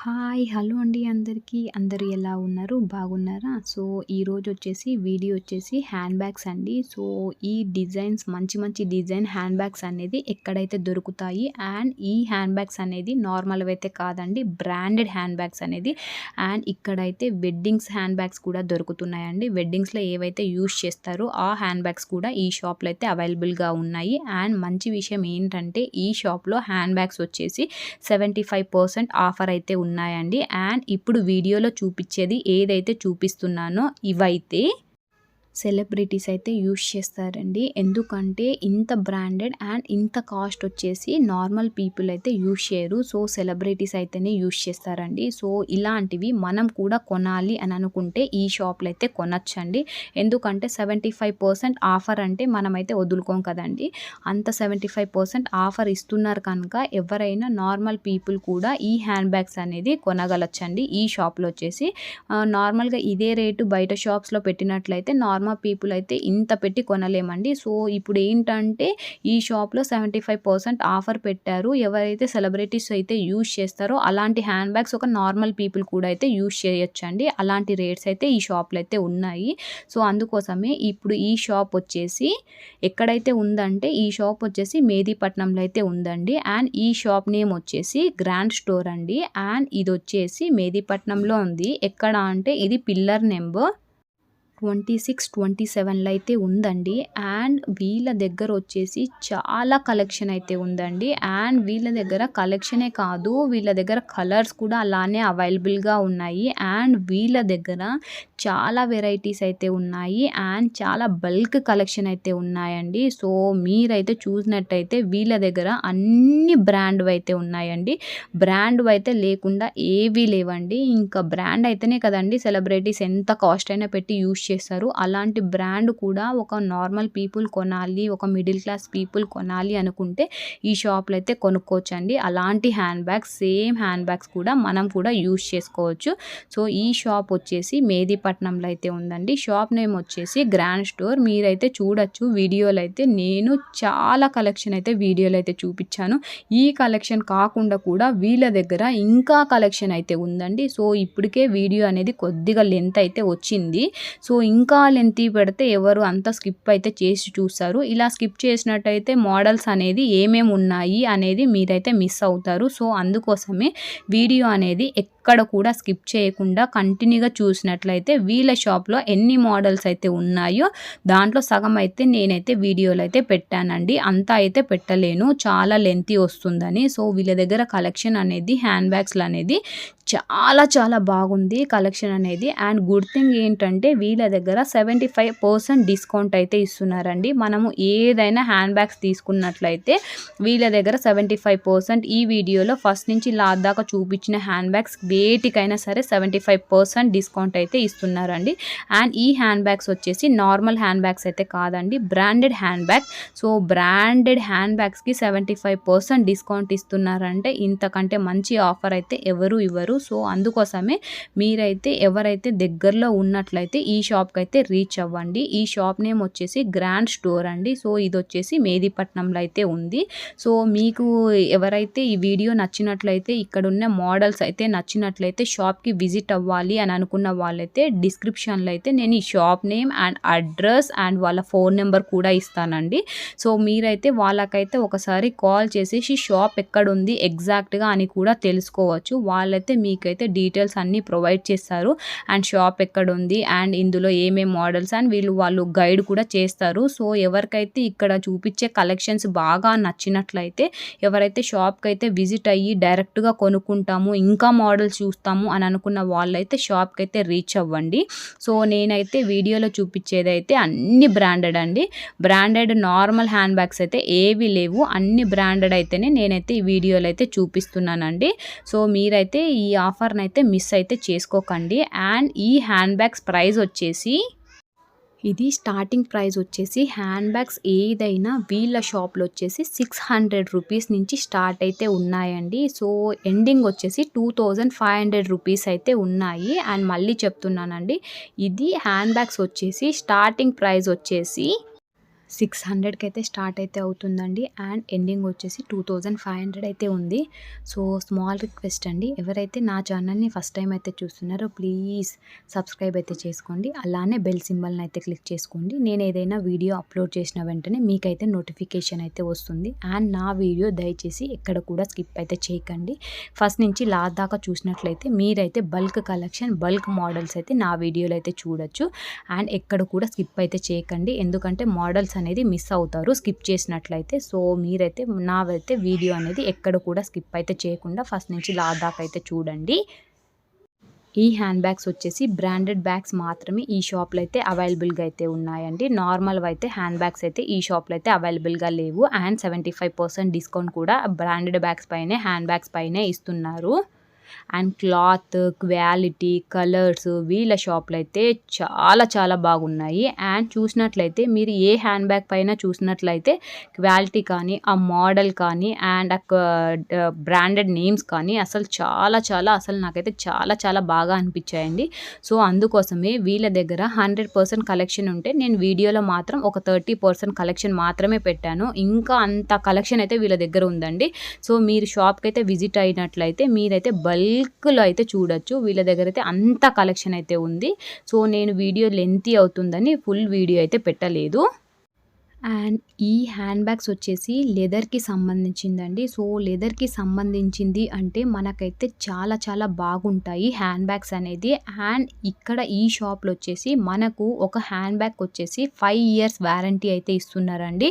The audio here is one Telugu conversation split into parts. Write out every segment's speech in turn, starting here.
హాయ్! హలో అండి అందరికీ. అందరూ ఎలా ఉన్నారు? బాగున్నారా? ఈరోజు వీడియో హ్యాండ్ బ్యాగ్స్ అండి. ఈ డిజైన్స్ మంచి మంచి డిజైన్ హ్యాండ్ బ్యాగ్స్ అనేది ఎక్కడైతే దొరుకుతాయి. అండ్ ఈ హ్యాండ్ బ్యాగ్స్ అనేది నార్మల్‌వి అయితే కాదండి. బ్రాండెడ్ హ్యాండ్ బ్యాగ్స్ అనేది. అండ్ ఇక్కడైతే వెడ్డింగ్స్ హ్యాండ్ బ్యాగ్స్ కూడా దొరుకుతున్నాయండి. వెడ్డింగ్స్‌లో ఏవైతే యూజ్ చేస్తారో ఆ హ్యాండ్ బ్యాగ్స్ కూడా ఈ షాప్‌లో అయితే అవైలబుల్‌గా ఉన్నాయి. అండ్ మంచి విషయం ఏంటంటే ఈ షాప్‌లో హ్యాండ్ బ్యాగ్స్ 75% ఆఫర్ అయితే ఉన్నాయండి. అండ్ ఇప్పుడు వీడియోలో చూపించేది ఏదైతే చూపిస్తున్నానో ఇవైతే సెలబ్రిటీస్ అయితే యూజ్ చేస్తారండి. ఎందుకంటే ఇంత బ్రాండెడ్ అండ్ ఇంత కాస్ట్ నార్మల్ పీపుల్ అయితే యూజ్ చేయరు. సెలబ్రిటీస్ అయితేనే యూజ్ చేస్తారండి. ఇలాంటివి మనం కూడా కొనాలి అని అనుకుంటే ఈ షాప్లో అయితే కొనొచ్చండి. ఎందుకంటే 75% ఆఫర్ అంటే మనమైతే వదులుకోం కదండి. అంత 75% ఆఫర్ ఇస్తున్నారు కనుక ఎవరైనా నార్మల్ పీపుల్ కూడా ఈ హ్యాండ్ బ్యాగ్స్ అనేది కొనగలచ్చండి. ఈ షాప్లో నార్మల్గా ఇదే రేటు బయట షాప్స్లో పెట్టినట్లయితే నార్మల్ పీపుల్ అయితే ఇంత పెట్టి కొనలేమండి. ఇప్పుడు ఏంటంటే ఈ షాప్లో 75% ఆఫర్ పెట్టారు. ఎవరైతే సెలబ్రిటీస్ అయితే యూజ్ చేస్తారో అలాంటి హ్యాండ్ బ్యాగ్స్ ఒక నార్మల్ పీపుల్ కూడా అయితే యూజ్ చేయొచ్చండి. అలాంటి రేట్స్ అయితే ఈ షాప్లో అయితే ఉన్నాయి. అందుకోసమే ఇప్పుడు ఈ షాప్ ఎక్కడైతే ఉందంటే ఈ షాప్ మేదీపట్నంలో అయితే ఉందండి. అండ్ ఈ షాప్ నేమ్ గ్రాండ్ స్టోర్ అండి. అండ్ ఇది మేదీపట్నంలో ఉంది. ఎక్కడ అంటే ఇది పిల్లర్ నెంబర్ 26, 27లో అయితే ఉందండి. అండ్ వీళ్ళ దగ్గర చాలా కలెక్షన్ అయితే ఉందండి. అండ్ వీళ్ళ దగ్గర కలెక్షనే కాదు, వీళ్ళ దగ్గర కలర్స్ కూడా అలానే అవైలబుల్గా ఉన్నాయి. అండ్ వీళ్ళ దగ్గర చాలా వెరైటీస్ అయితే ఉన్నాయి. అండ్ చాలా బల్క్ కలెక్షన్ అయితే ఉన్నాయండి. మీరైతే చూసినట్టయితే వీళ్ళ దగ్గర అన్ని బ్రాండ్ అయితే ఉన్నాయండి. బ్రాండ్ అయితే లేకుండా ఏవీ లేవండి. ఇంకా బ్రాండ్ అయితేనే కదండి సెలబ్రిటీస్ ఎంత కాస్ట్ అయినా పెట్టి యూజ్ చేస్తారు. అలాంటి బ్రాండ్ కూడా ఒక నార్మల్ పీపుల్ కొనాలి, ఒక మిడిల్ క్లాస్ పీపుల్ కొనాలి అనుకుంటే ఈ షాప్లో అయితే కొనుక్కోవచ్చండి. అలాంటి hand bags, same hand bags కూడా మనం కూడా యూజ్ చేసుకోవచ్చు. ఈ షాప్ మేదీపట్నంలో అయితే ఉందండి. Shop name grand store. మీరైతే చూడొచ్చు వీడియోలో అయితే. నేను చాలా కలెక్షన్ అయితే వీడియోలో అయితే చూపించాను. ఈ కలెక్షన్ కాకుండా కూడా వీళ్ళ దగ్గర ఇంకా కలెక్షన్ అయితే ఉందండి. ఇప్పటికే వీడియో అనేది కొద్దిగా లెంత్ అయితే వచ్చింది. ఇంకా లెంత్ పెడితే ఎవరు అంత స్కిప్ అయితే చేసి చూస్తారు. ఇలా స్కిప్ చేసినట్టయితే మోడల్స్ అనేది ఏమేమి ఉన్నాయి అనేది మీరైతే మిస్ అవుతారు. అందుకోసమే వీడియో అనేది ఎక్కడ కూడా స్కిప్ చేయకుండా కంటిన్యూగా చూసినట్లయితే వీళ్ళ షాప్లో ఎన్ని మోడల్స్ అయితే ఉన్నాయో దాంట్లో సగం అయితే నేనైతే వీడియోలో అయితే పెట్టానండి. అంతా అయితే పెట్టలేను, చాలా లెంతీ వస్తుందని. వీళ్ళ దగ్గర కలెక్షన్ అనేది హ్యాండ్ బ్యాగ్స్లు అనేది చాలా చాలా బాగుంది కలెక్షన్ అనేది. అండ్ గుడ్ థింగ్ ఏంటంటే వీళ్ళ దగ్గర 75% డిస్కౌంట్ అయితే ఇస్తున్నారండి. మనము ఏదైనా హ్యాండ్ బ్యాగ్స్ తీసుకున్నట్లయితే వీళ్ళ దగ్గర 75% ఈ వీడియోలో ఫస్ట్ నుంచి లాస్ట్ దాకా చూపించిన హ్యాండ్ బ్యాగ్స్ వేటికైనా సరే 75% డిస్కౌంట్ అయితే ఇస్తున్నారండి. అండ్ ఈ hand bags normal hand bags అయితే కాదండి, branded hand bag. Branded hand బ్యాగ్స్కి 75% డిస్కౌంట్ ఇస్తున్నారంటే ఇంతకంటే మంచి ఆఫర్ అయితే ఎవరు ఇవ్వరు. అందుకోసమే మీరైతే ఎవరైతే దగ్గరలో ఉన్నట్లయితే ఈ షాప్కి అయితే రీచ్ అవ్వండి. ఈ షాప్ నేమ్ గ్రాండ్ స్టోర్ అండి. ఇది మేదీపట్నంలో అయితే ఉంది. మీకు ఎవరైతే ఈ వీడియో నచ్చినట్లయితే, ఇక్కడ ఉన్న మోడల్స్ అయితే నచ్చినట్లయితే షాప్కి విజిట్ అవ్వాలి అని అనుకున్న వాళ్ళైతే డిస్క్రిప్షన్లో అయితే నేను ఈ shop name and address and వాళ్ళ ఫోన్ నెంబర్ కూడా ఇస్తానండి. మీరైతే వాళ్ళకైతే ఒకసారి కాల్ చేసేసి షాప్ ఎక్కడుంది ఎగ్జాక్ట్గా అని కూడా తెలుసుకోవచ్చు. వాళ్ళైతే మీకైతే డీటెయిల్స్ అన్నీ ప్రొవైడ్ చేస్తారు. అండ్ షాప్ ఎక్కడ ఉంది అండ్ ఇందులో ఏమేమి మోడల్స్ అండ్ వాళ్ళు గైడ్ కూడా చేస్తారు. ఎవరికైతే ఇక్కడ చూపించే కలెక్షన్స్ బాగా నచ్చినట్లయితే, ఎవరైతే షాప్కి అయితే విజిట్ అయ్యి డైరెక్ట్గా కొనుక్కుంటాము, ఇంకా మోడల్స్ చూస్తాము అని అనుకున్న వాళ్ళైతే షాప్కి అయితే రీచ్ అవ్వండి. నేనైతే వీడియోలో చూపించేదైతే అన్ని బ్రాండెడ్ అండి. బ్రాండెడ్ నార్మల్ హ్యాండ్ బ్యాగ్స్ అయితే ఏవి లేవు, అన్ని బ్రాండెడ్ అయితేనే నేనైతే ఈ వీడియోలో అయితే చూపిస్తున్నానండి. మీరైతే ఈ ఆఫర్ని అయితే మిస్ అయితే చేసుకోకండి. అండ్ ఈ హ్యాండ్ బ్యాగ్స్ ప్రైస్ ఇది స్టార్టింగ్ ప్రైస్ హ్యాండ్ బ్యాగ్స్ ఏదైనా వీళ్ళ షాప్లో 600 రూపీస్ నుంచి స్టార్ట్ అయితే ఉన్నాయండి. ఎండింగ్ 2500 రూపీస్ అయితే ఉన్నాయి. అండ్ మళ్ళీ చెప్తున్నానండి, ఇది హ్యాండ్ బ్యాగ్స్ స్టార్టింగ్ ప్రైస్ 600కి అయితే స్టార్ట్ అయితే అవుతుందండి. అండ్ ఎండింగ్ వచ్చేసి 2500 అయితే ఉంది. సో స్మాల్ రిక్వెస్ట్ అండి, ఎవరైతే నా ఛానల్ని ఫస్ట్ టైం అయితే చూస్తున్నారో ప్లీజ్ సబ్స్క్రైబ్ అయితే చేసుకోండి. అలానే బెల్ సింబల్ని అయితే క్లిక్ చేసుకోండి. నేను ఏదైనా వీడియో అప్లోడ్ చేసిన వెంటనే మీకైతే నోటిఫికేషన్ అయితే వస్తుంది. అండ్ నా వీడియో దయచేసి ఎక్కడ కూడా స్కిప్ అయితే చేయకండి. ఫస్ట్ నుంచి లాస్ట్ దాకా చూసినట్లయితే మీరైతే బల్క్ కలెక్షన్, బల్క్ మోడల్స్ అయితే నా వీడియోలో అయితే చూడొచ్చు. అండ్ ఎక్కడ కూడా స్కిప్ అయితే చేయకండి, ఎందుకంటే మోడల్స్ అనేది మిస్ అవుతారు స్కిప్ చేసినట్లయితే. సో మీరైతే నావైతే వీడియో అనేది ఎక్కడ కూడా స్కిప్ అయితే చేయకుండా ఫస్ట్ నుంచి లాస్ట్ దాకా అయితే చూడండి. ఈ హ్యాండ్ బ్యాగ్స్ వచ్చేసి బ్రాండెడ్ బ్యాగ్స్ మాత్రమే ఈ షాప్లో అయితే అవైలబుల్గా అయితే ఉన్నాయండి. నార్మల్గా అయితే హ్యాండ్ బ్యాగ్స్ అయితే ఈ షాప్లో అయితే అవైలబుల్గా లేవు. అండ్ 75% డిస్కౌంట్ కూడా బ్రాండెడ్ బ్యాగ్స్ పైనే, హ్యాండ్ బ్యాగ్స్ పైనే ఇస్తున్నారు. అండ్ క్లాత్ క్వాలిటీ, కలర్స్ వీళ్ళ షాప్లో అయితే చాలా చాలా బాగున్నాయి. అండ్ చూసినట్లయితే మీరు ఏ హ్యాండ్ బ్యాగ్ పైన చూసినట్లయితే క్వాలిటీ కానీ, ఆ మోడల్ కానీ, అండ్ బ్రాండెడ్ నేమ్స్ కానీ అసలు చాలా చాలా అసలు నాకైతే చాలా చాలా బాగా అనిపించాయండి. సో అందుకోసమే వీళ్ళ దగ్గర 100% కలెక్షన్ ఉంటే నేను వీడియోలో మాత్రం ఒక 30% కలెక్షన్ మాత్రమే పెట్టాను. ఇంకా అంత కలెక్షన్ అయితే వీళ్ళ దగ్గర ఉందండి. సో మీరు షాప్కి అయితే విజిట్ అయినట్లయితే మీరైతే బల్క్లో అయితే చూడొచ్చు. వీళ్ళ దగ్గర అయితే అంత కలెక్షన్ అయితే ఉంది. సో నేను వీడియో లెంతీ అవుతుందని ఫుల్ వీడియో అయితే పెట్టలేదు. అండ్ ఈ హ్యాండ్ బ్యాగ్స్ వచ్చేసి లెదర్కి సంబంధించిందండి. సో లెదర్కి సంబంధించింది అంటే మనకైతే చాలా చాలా బాగుంటాయి హ్యాండ్ బ్యాగ్స్ అనేది. అండ్ ఇక్కడ ఈ షాప్లో వచ్చేసి మనకు ఒక హ్యాండ్ బ్యాగ్ వచ్చేసి 5 years వారంటీ అయితే ఇస్తున్నారండి.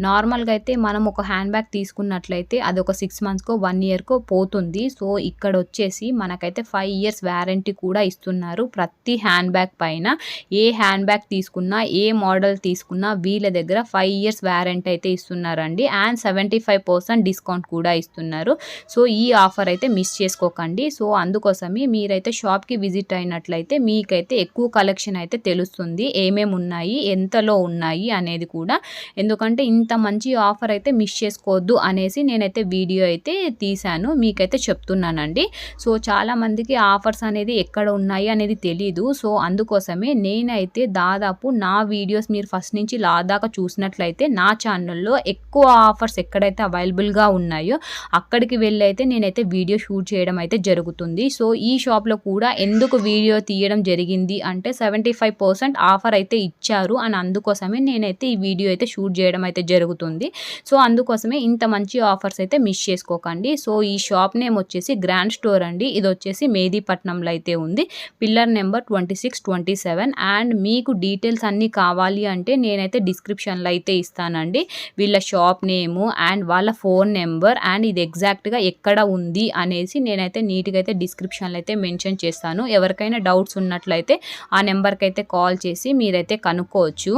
నార్మల్గా అయితే మనం ఒక హ్యాండ్ బ్యాగ్ తీసుకున్నట్లయితే అది ఒక 6 monthsకో 1 yearకో పోతుంది. సో ఇక్కడ వచ్చేసి మనకైతే 5 years వారంటీ కూడా ఇస్తున్నారు ప్రతి హ్యాండ్ బ్యాగ్ పైన. ఏ హ్యాండ్ బ్యాగ్ తీసుకున్నా, ఏ మోడల్ తీసుకున్నా వీళ్ళ దగ్గర 5 years వారంటీ అయితే ఇస్తున్నారండి. అండ్ 75% డిస్కౌంట్ కూడా ఇస్తున్నారు. సో ఈ ఆఫర్ అయితే మిస్ చేసుకోకండి. సో అందుకోసమే మీరైతే షాప్కి విజిట్ అయినట్లయితే మీకైతే ఎక్కువ కలెక్షన్ అయితే తెలుస్తుంది, ఏమేమి ఉన్నాయి, ఎంతలో ఉన్నాయి అనేది కూడా. ఎందుకంటే ఇంత మంచి ఆఫర్ అయితే మిస్ చేసుకోవద్దు అనేసి నేనైతే వీడియో అయితే తీశాను, మీకైతే చెప్తున్నానండి. సో చాలామందికి ఆఫర్స్ అనేది ఎక్కడ ఉన్నాయి అనేది తెలీదు. సో అందుకోసమే నేనైతే దాదాపు నా వీడియోస్ మీరు ఫస్ట్ నుంచి లాస్ట్ దాకా చూసినట్లయితే నా ఛానల్లో ఎక్కువ ఆఫర్స్ ఎక్కడైతే అవైలబుల్గా ఉన్నాయో అక్కడికి వెళ్ళి అయితే నేనైతే వీడియో షూట్ చేయడం అయితే జరుగుతుంది. సో ఈ షాప్లో కూడా ఎందుకు వీడియో తీయడం జరిగింది అంటే 75% ఆఫర్ అయితే ఇచ్చారు అని, అందుకోసమే నేనైతే ఈ వీడియో అయితే షూట్ చేయడం అయితే జరుగుతుంది. సో అందుకోసమే ఇంత మంచి ఆఫర్స్ అయితే మిస్ చేసుకోకండి. సో ఈ షాప్ నేమ్ వచ్చేసి గ్రాండ్ స్టోర్ అండి. ఇది వచ్చేసి మేదీపట్నంలో అయితే ఉంది, పిల్లర్ నెంబర్ 2627. అండ్ మీకు డీటెయిల్స్ అన్నీ కావాలి అంటే నేనైతే డిస్క్రిప్షన్లో అయితే ఇస్తానండి, వీళ్ళ షాప్ నేము అండ్ వాళ్ళ ఫోన్ నెంబర్ అండ్ ఇది ఎగ్జాక్ట్గా ఎక్కడ ఉంది అనేసి నేనైతే నీట్గా అయితే డిస్క్రిప్షన్లో అయితే మెన్షన్ చేస్తాను. ఎవరికైనా డౌట్స్ ఉన్నట్లయితే ఆ నెంబర్కి అయితే కాల్ చేసి మీరైతే కనుక్కోవచ్చు.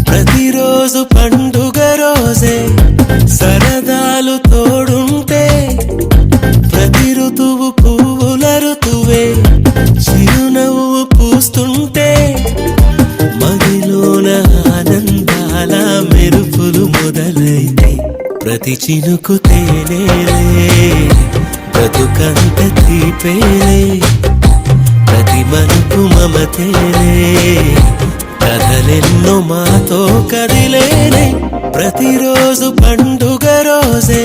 ప్రతిరోజు పండుగ రోజే సరదాలు తోడుంటే, ప్రతి ఋతువు పువ్వుల ఋతువే చిరునవ్వు పూస్తుంటే, మదిలోన ఆనందాల మెరుపులు మొదలైతే, ప్రతి చినుకు తేనేలే బ్రతుకంత తీపేలే, ప్రతి మనుపు మమతేలే కథలెన్నో మాతో కదిలేనే. ప్రతిరోజు పండుగ రోజే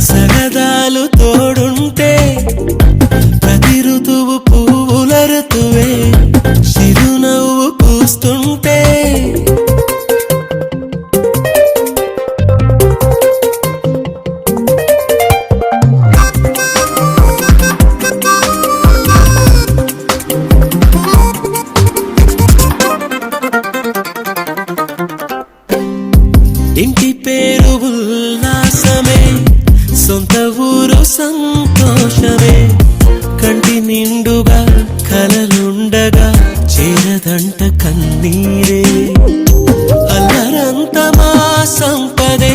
సరదాలు తోడుంటే, ప్రతి ఋతువు పువ్వుల ఋతువే చిరునవ్వు పూస్తుంటే, ఇంటి పేరు ఉల్లాసమే, సొంత ఊరు సంతోషమే, ఉండగా చేరదంట కన్నీరే అల్లరంత మా సంపదే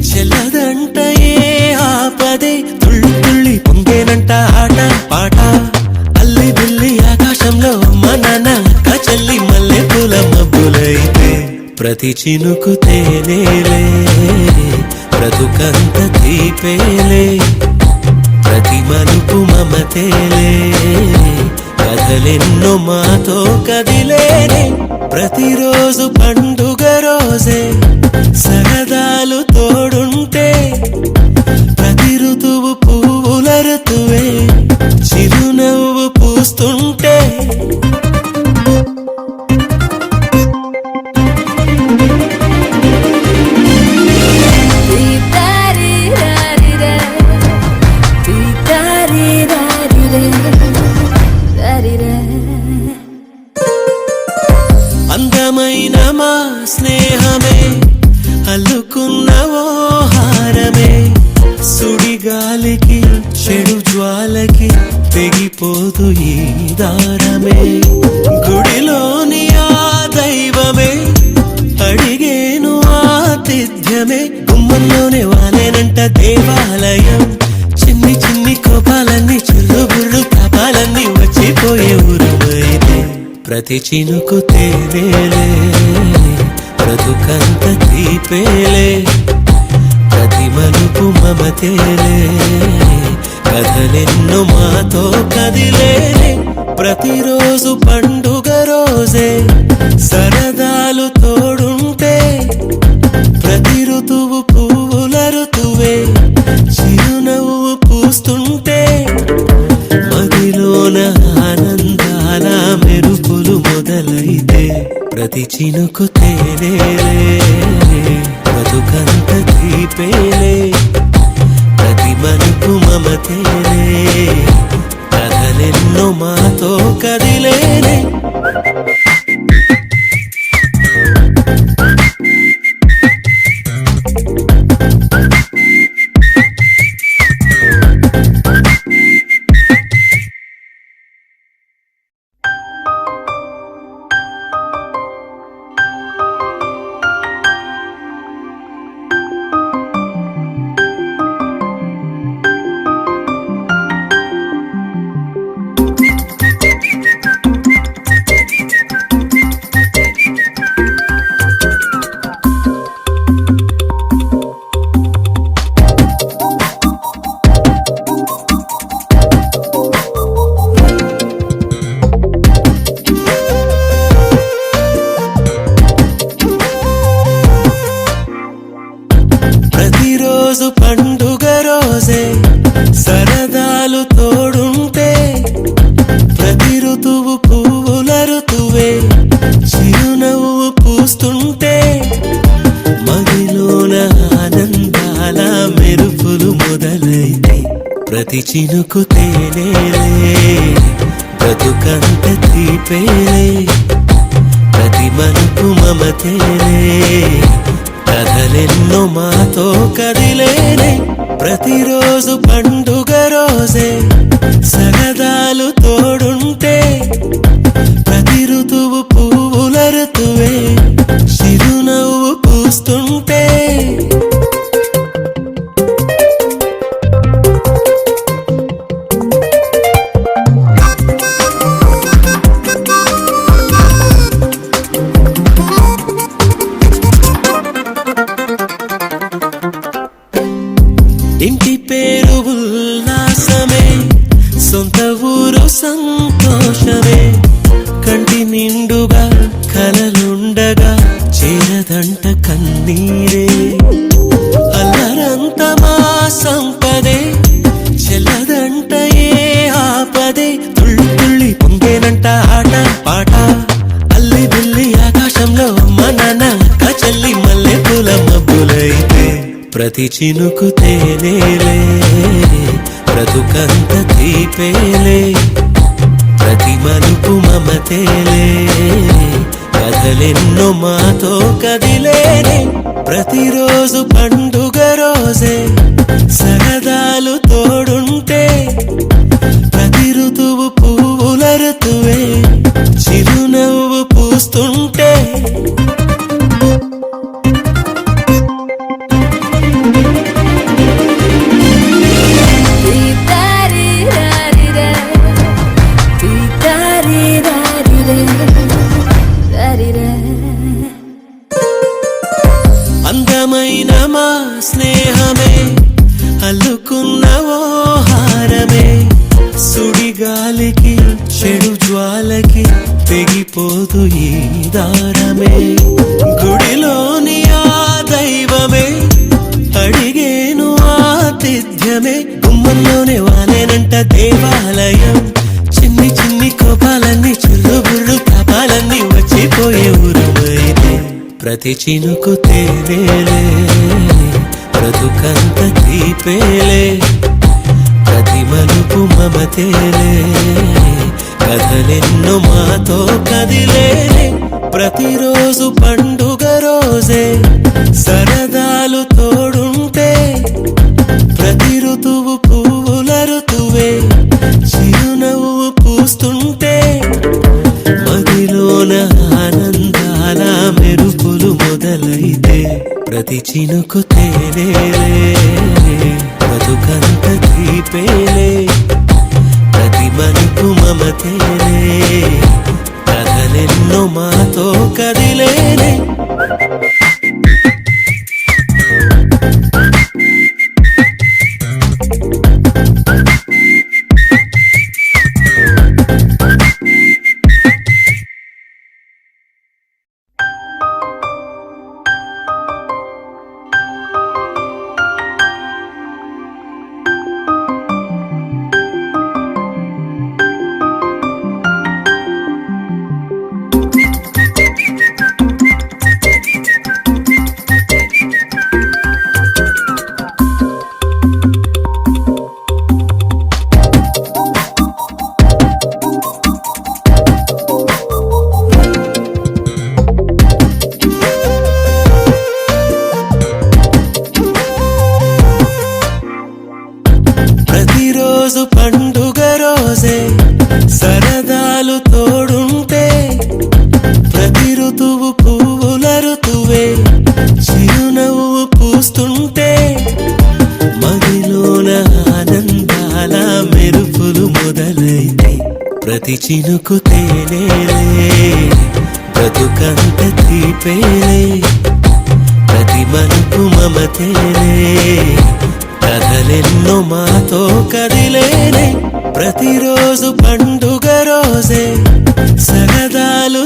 చెల్లదంట ఏ ఆపదే తుళ్ళి తుళ్ళి పొంగేనంట ఆట పాట అల్లి బిల్లి ఆకాశంలో మన నాక చెల్లి మల్లె పూల మబ్బులైతే ప్రతి చినుకు తేనేలే బ్రతుకంత తీపేలే ప్రతి మలుపు మమతేలే కథలెన్నో మాతో కదిలేనే ప్రతిరోజు పండుగ రోజే సరదాలు తోడుంటే ప్రతి ఋతువు పువ్వుల ఋతువే చిరునవ్వు పూస్తుంటే అందమైన మా స్నేహమే అల్లుకున్న ఓ హారమే సుడిగాలికి చెడు జ్వాలకి తెగిపోదు ఈ దారమే గుడిలోని ఆ దైవమే అడిగేను ఆతిథ్యమే గుమ్మంలోనే వాలేనంట దేవాలయం చిన్ని చిన్ని కోపాలన్నీ చిల్లుబుర్రు తాపాలన్నీ వచ్చిపోయే ఊరుమైతే ప్రతి చినుకు తేనేలే బ్రతుకంత తీపేలే ప్రతి మలుపు మమతేలే కథలెన్నో మాతో కదిలేనే ప్రతిరోజు పండుగ రోజే సరదాలు తోడుంటే ప్రతి ఋతువు పువ్వుల ఋతువే చిరునవ్వు పూస్తుంటే మదిలోన ఆనందాల మెరుపులు మొదలైతే ప్రతి చినుకు తేనేలే బ్రతుకంత తీపేలే ప్రతి మలుపు మమతేలే కథలెన్నో మాతో కదిలేనే ప్రతిరోజు పండుగ రోజే సరదాలు తోడుంటే ప్రతి ఋతువు పువ్వుల ఋతువే చిరునవ్వు పూస్తుంటే మదిలోన ఆనందాల మెరుపులు మొదలైతే ప్రతి చినుకు తేనేలే బ్రతుకంత తీపేలే ప్రతి మలుపు మమతేలే కథలెన్నో మాతో కదిలేనే ప్రతిరోజు పండుగ రోజే సరదాలు తోడుంటే ప్రతి ఋతువు పువ్వుల ఋతువే చిరునవ్వు పూస్తుంటే ఇంటి పేరు ఉల్లాసమే సొంత ఊరు సంతోషమే కంటి నిండుగా కలలుండగా చేరదంట కన్నీరే అల్లరంత మా సంపదే చెల్లదంట ఏ ఆపదే తుళ్ళి తుళ్ళి పొంగేనంట ఆట పాట అల్లి బిల్లి ఆకాశంలో మన నాక చెల్లి మల్లె పూల మబ్బులైతే ప్రతి చినుకు తేనేలే బ్రతుకంత తీపేలే ప్రతి మలుపు మమతేలే కథలెన్నో మాతో కదిలేనే ప్రతిరోజు పండుగ రోజే సరదాలు తోడుంటే ప్రతి ఋతువు పువ్వుల ఋతువే చిరునవ్వు పూస్తుంటే అందమైన మా స్నేహమే అల్లుకున్న ఓ హారమే సుడిగాలికి చెడు జ్వాలకి తెగిపోదు ఈ దారమే గుడిలోని ఆ దైవమే అడిగేను ఆతిథ్యమే గుమ్మంలోనే వాలేనంట దేవాలయం చిన్ని చిన్ని కోపాలన్నీ చిల్లుబుర్రు పాపాలన్నీ వచ్చిపోయే ఊరుమైతే ప్రతి చినుకు తేనేలే బ్రతుకంత తీపేలే ప్రతి మలుపు మమతేలే కథలెన్నో మాతో కదిలేలే ప్రతిరోజు పండుగ రోజే సరదాలు తోడుంటే ప్రతి ఋతువు పువ్వుల ఋతువే చిరునవ్వు పూస్తుంటే మదిలోన ఆనందాల మెరుపులు మొదలైతే ప్రతి చినుకు తేనేలే బతుకంత తీపేలే ప్రతి మలుపు మమతేలే కథలెన్నో మాతో కదిలేలే ప్రతిరోజు పండుగ రోజే సరదాలు తోడుంటే ప్రతి ఋతువు పువ్వుల ఋతువే చిరునవ్వు పూస్తుంటే మదిలోన ఆనందాల మెరుపులు మొదలైతే ప్రతి చినుకు తేనేలే బ్రతుకంత తీపేలే ప్రతి మలుపు మమతేలే కథలెన్నో మాతో కదిలేలే ప్రతిరోజు పండుగ రోజే సరదాలు